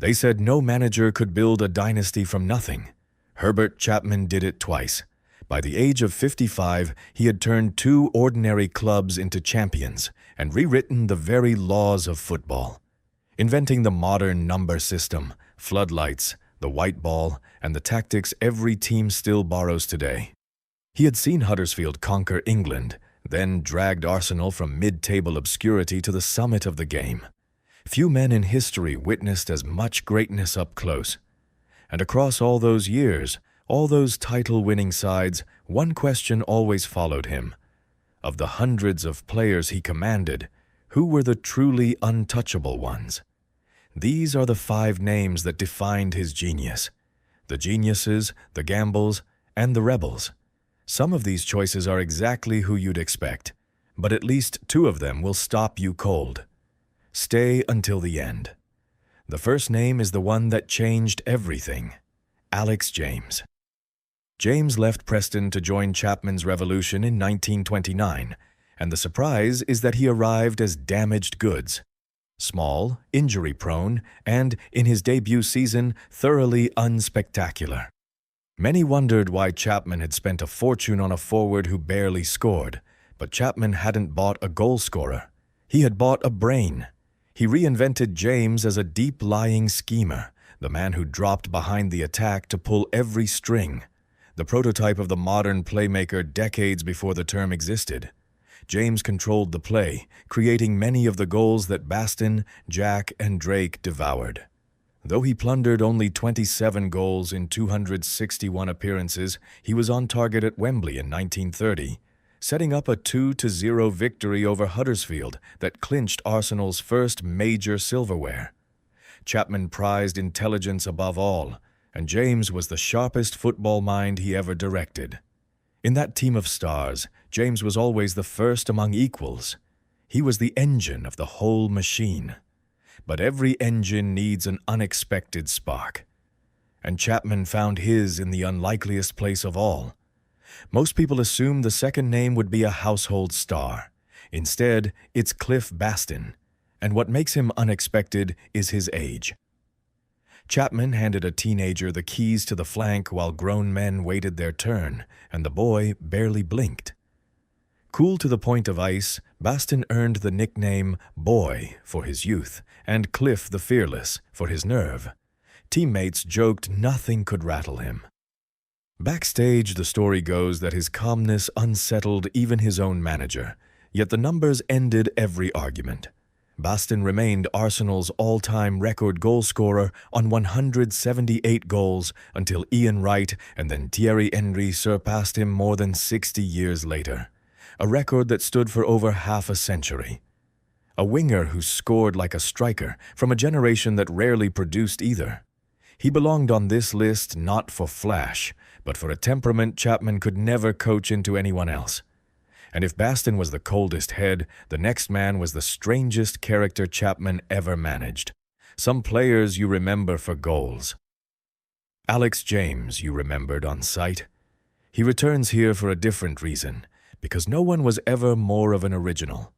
They said no manager could build a dynasty from nothing. Herbert Chapman did it twice. By the age of 55, he had turned two ordinary clubs into champions and rewritten the very laws of football, inventing the modern number system, floodlights, the white ball, and the tactics every team still borrows today. He had seen Huddersfield conquer England, then dragged Arsenal from mid-table obscurity to the summit of the game. Few men in history witnessed as much greatness up close. And across all those years, all those title-winning sides, one question always followed him. Of the hundreds of players he commanded, who were the truly untouchable ones? These are the 5 names that defined his genius. The geniuses, the gambles, and the rebels. Some of these choices are exactly who you'd expect, but at least 2 of them will stop you cold. Stay until the end. The first name is the one that changed everything: Alex James. James left Preston to join Chapman's revolution in 1929, and the surprise is that he arrived as damaged goods. Small, injury-prone, and, in his debut season, thoroughly unspectacular. Many wondered why Chapman had spent a fortune on a forward who barely scored, but Chapman hadn't bought a goal-scorer. He had bought a brain. He reinvented James as a deep-lying schemer, the man who dropped behind the attack to pull every string, the prototype of the modern playmaker decades before the term existed. James controlled the play, creating many of the goals that Baston, Jack, and Drake devoured. Though he plundered only 27 goals in 261 appearances, he was on target at Wembley in 1930, setting up a 2-0 victory over Huddersfield that clinched Arsenal's first major silverware. Chapman prized intelligence above all, and James was the sharpest football mind he ever directed. In that team of stars, James was always the first among equals. He was the engine of the whole machine. But every engine needs an unexpected spark. And Chapman found his in the unlikeliest place of all. Most people assumed the second name would be a household star. Instead, it's Cliff Baston. And what makes him unexpected is his age. Chapman handed a teenager the keys to the flank while grown men waited their turn, and the boy barely blinked. Cool to the point of ice, Baston earned the nickname Boy for his youth, and Cliff the Fearless for his nerve. Teammates joked nothing could rattle him. Backstage, the story goes that his calmness unsettled even his own manager, yet the numbers ended every argument. Baston remained Arsenal's all-time record goalscorer on 178 goals until Ian Wright and then Thierry Henry surpassed him more than 60 years later, a record that stood for over half a century. A winger who scored like a striker from a generation that rarely produced either. He belonged on this list not for flash, but for a temperament Chapman could never coach into anyone else. And if Baston was the coldest head, the next man was the strangest character Chapman ever managed. Some players you remember for goals. Alex James you remembered on sight. He returns here for a different reason, because no one was ever more of an original.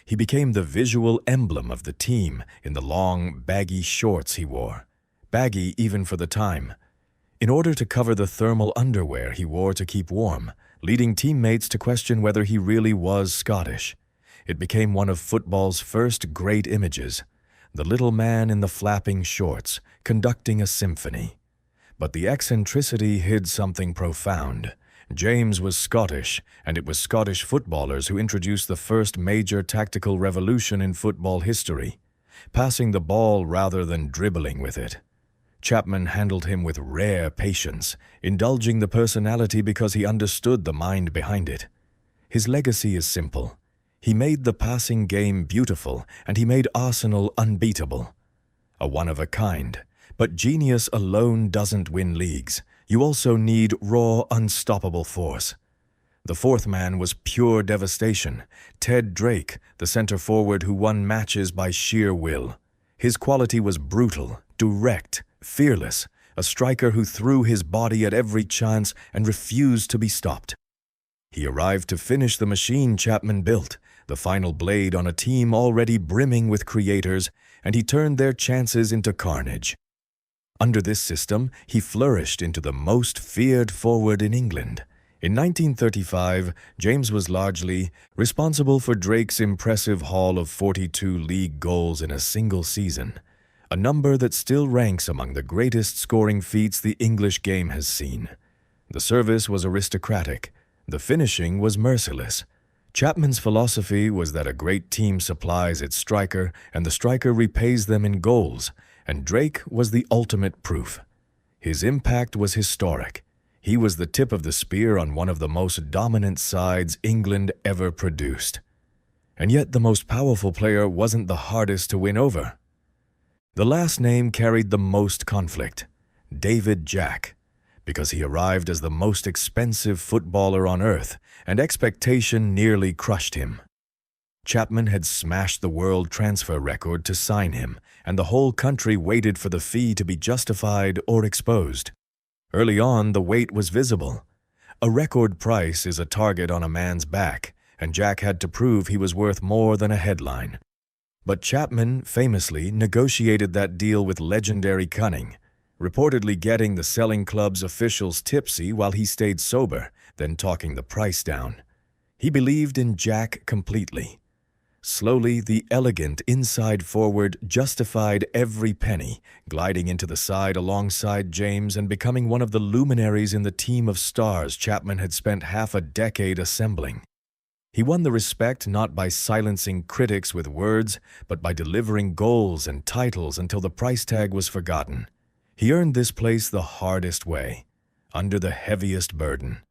He became the visual emblem of the team in the long, baggy shorts he wore, baggy even for the time, in order to cover the thermal underwear he wore to keep warm, leading teammates to question whether he really was Scottish. It became one of football's first great images, the little man in the flapping shorts, conducting a symphony. But the eccentricity hid something profound. James was Scottish, and it was Scottish footballers who introduced the first major tactical revolution in football history, passing the ball rather than dribbling with it. Chapman handled him with rare patience, indulging the personality because he understood the mind behind it. His legacy is simple. He made the passing game beautiful, and he made Arsenal unbeatable. A one-of-a-kind. But genius alone doesn't win leagues. You also need raw, unstoppable force. The fourth man was pure devastation. Ted Drake, the center forward who won matches by sheer will. His quality was brutal, direct, fearless, a striker who threw his body at every chance and refused to be stopped. He arrived to finish the machine Chapman built, the final blade on a team already brimming with creators, and he turned their chances into carnage. Under this system, he flourished into the most feared forward in England. In 1935, James was largely responsible for Drake's impressive haul of 42 league goals in a single season, a number that still ranks among the greatest scoring feats the English game has seen. The service was aristocratic. The finishing was merciless. Chapman's philosophy was that a great team supplies its striker and the striker repays them in goals, and Drake was the ultimate proof. His impact was historic. He was the tip of the spear on one of the most dominant sides England ever produced. And yet the most powerful player wasn't the hardest to win over. The last name carried the most conflict: David Jack, because he arrived as the most expensive footballer on earth, and expectation nearly crushed him. Chapman had smashed the world transfer record to sign him, and the whole country waited for the fee to be justified or exposed. Early on, the weight was visible. A record price is a target on a man's back, and Jack had to prove he was worth more than a headline. But Chapman famously negotiated that deal with legendary cunning, reportedly getting the selling club's officials tipsy while he stayed sober, then talking the price down. He believed in Jack completely. Slowly, the elegant inside forward justified every penny, gliding into the side alongside James and becoming one of the luminaries in the team of stars Chapman had spent half a decade assembling. He won the respect not by silencing critics with words, but by delivering goals and titles until the price tag was forgotten. He earned this place the hardest way, under the heaviest burden.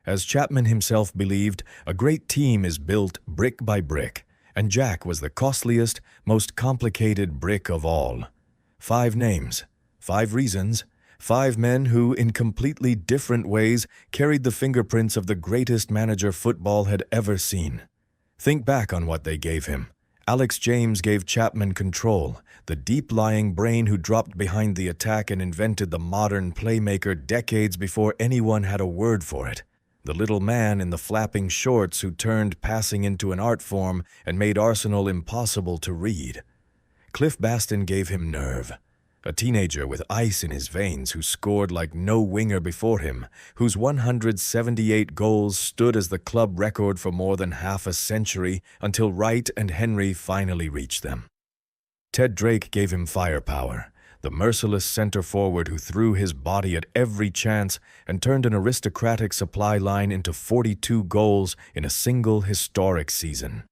As Chapman himself believed, a great team is built brick by brick, and Jack was the costliest, most complicated brick of all. 5 names, 5 reasons, 5 men who, in completely different ways, carried the fingerprints of the greatest manager football had ever seen. Think back on what they gave him. Alex James gave Chapman control, the deep-lying brain who dropped behind the attack and invented the modern playmaker decades before anyone had a word for it. The little man in the flapping shorts who turned passing into an art form and made Arsenal impossible to read. Cliff Baston gave him nerve, a teenager with ice in his veins who scored like no winger before him, whose 178 goals stood as the club record for more than half a century until Wright and Henry finally reached them. Ted Drake gave him firepower, the merciless center forward who threw his body at every chance and turned an aristocratic supply line into 42 goals in a single historic season.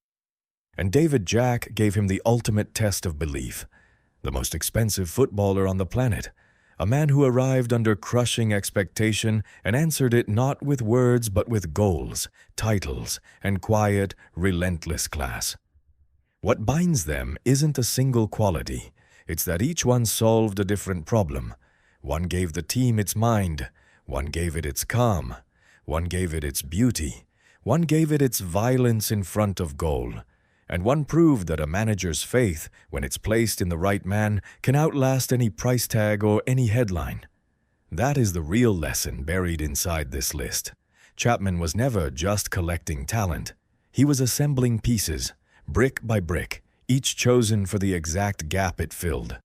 And David Jack gave him the ultimate test of belief, the most expensive footballer on the planet, a man who arrived under crushing expectation and answered it not with words but with goals, titles, and quiet, relentless class. What binds them isn't a single quality. It's that each one solved a different problem. One gave the team its mind, one gave it its calm, one gave it its beauty, one gave it its violence in front of goal, and one proved that a manager's faith, when it's placed in the right man, can outlast any price tag or any headline. That is the real lesson buried inside this list. Chapman was never just collecting talent. He was assembling pieces, brick by brick, each chosen for the exact gap it filled.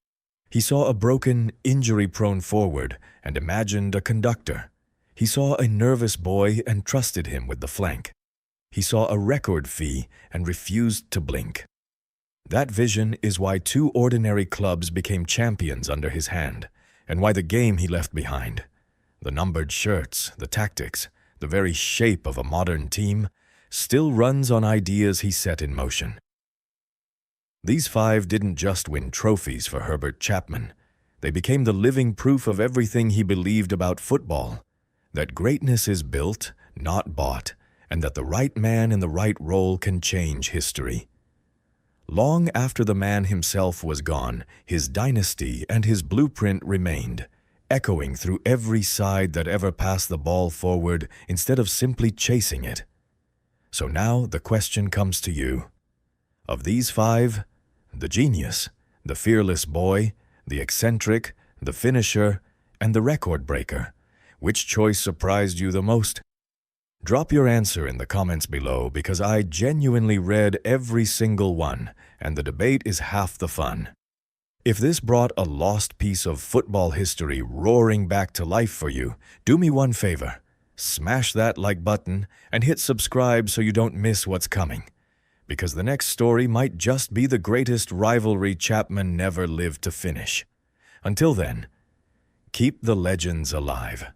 He saw a broken, injury-prone forward and imagined a conductor. He saw a nervous boy and trusted him with the flank. He saw a record fee and refused to blink. That vision is why 2 ordinary clubs became champions under his hand, and why the game he left behind, the numbered shirts, the tactics, the very shape of a modern team, still runs on ideas he set in motion. These 5 didn't just win trophies for Herbert Chapman. They became the living proof of everything he believed about football, that greatness is built, not bought, and that the right man in the right role can change history. Long after the man himself was gone, his dynasty and his blueprint remained, echoing through every side that ever passed the ball forward instead of simply chasing it. So now the question comes to you. Of these 5, the genius, the fearless boy, the eccentric, the finisher, and the record breaker, which choice surprised you the most? Drop your answer in the comments below because I genuinely read every single one, and the debate is half the fun. If this brought a lost piece of football history roaring back to life for you, do me one favor. Smash that like button and hit subscribe so you don't miss what's coming. Because the next story might just be the greatest rivalry Chapman never lived to finish. Until then, keep the legends alive.